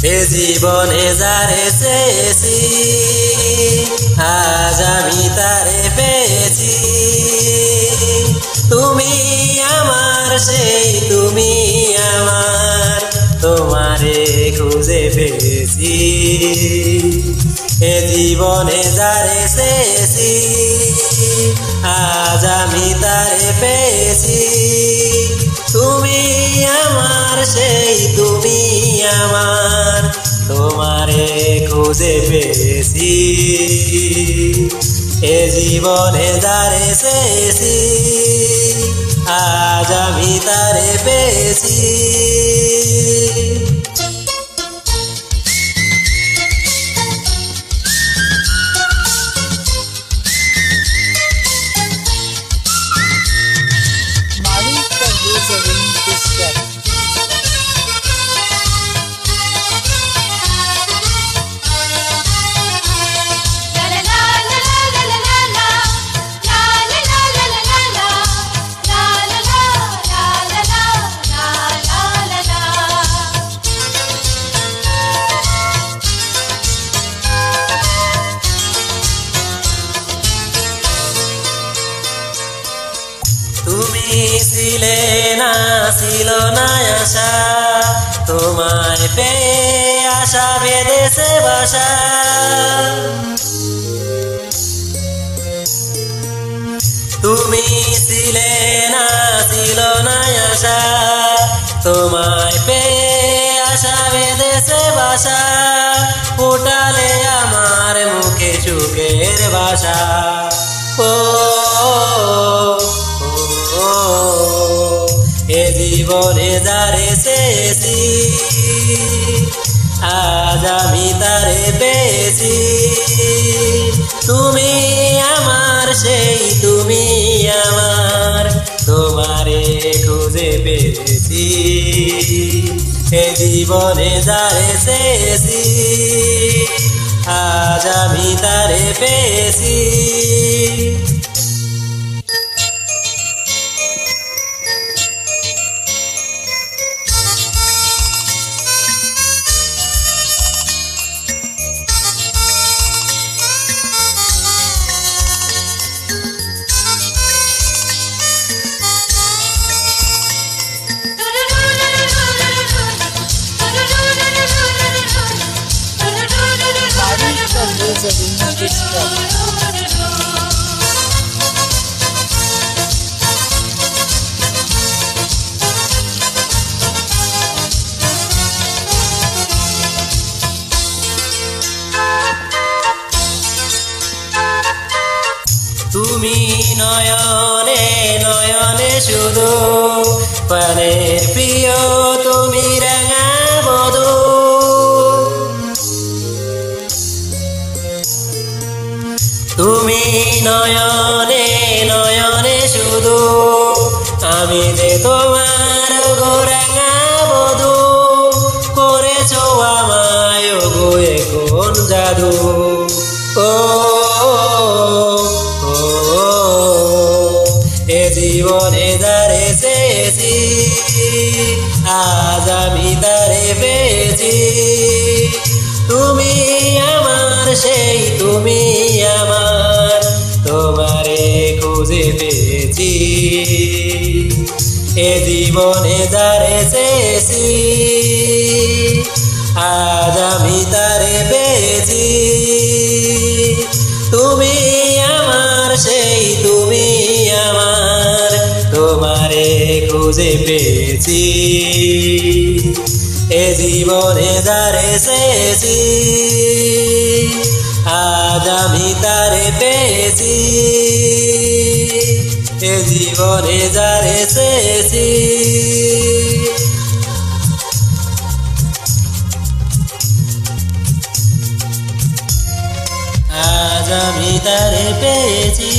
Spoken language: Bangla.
এ জীবনে যারে চেয়েছি আজ আমি তারে পেয়েছি। তুমি আমার সেই তুমি আমার, তোমারে খুঁজে পেয়েছি। এ জীবনে যারে চেয়েছি আজ আমি তারে পেয়েছি। তুমি আমার সেই তুমি আমার, তোমারে খুঁজে পেয়েছি। এ জীবনে যারে চেয়েছি আজ আমি তারে পেয়েছি। তুমি ছিলে না, ছিল না আশা, তোমায় পেয়ে আশা বেঁধেছে বাসা। তুমি ছিলে না, ছিল না আশা, তোমায় পেয়ে আশা বেঁধেছে বাসা। ফুটালে আমার মুখে সুখের ভাষা। ও এ জীবনে যারে চেয়েছি আজ আমি তারে পেয়েছি। তুমি আমার সেই তুমি আমার, তোমারে খুঁজে পেয়েছি। এ জীবনে যারে চেয়েছি আজ আমি তারে পেয়েছি। তুমি নয়নে নয়নে শুধু প্রাণের প্রিয়, তুমি রাঙা বধূ। তুমি নয়নে নয়নে শুধু, আমি যে তোমার গো রাঙা বধূ। করেছো আমায় গো কোন জাদু। ও এ জীবনে যারে চেয়েছি আজ আমি তারে পেয়েছি। তুমি আমার সেই তুমি আমার, তোমারে খুঁজে পেয়েছি। এ জীবনে যারে চেয়েছি আজ আমি তারে পেয়েছি। তুমি আমার সেই তুমি আমার, তোমারে খুঁজে পেয়েছি। এ জীবনে যারে চেয়েছি আজ আমি তারে পেয়েছি। এ জীবনে যারে চেয়েছি আজ আমি তারে পেয়েছি।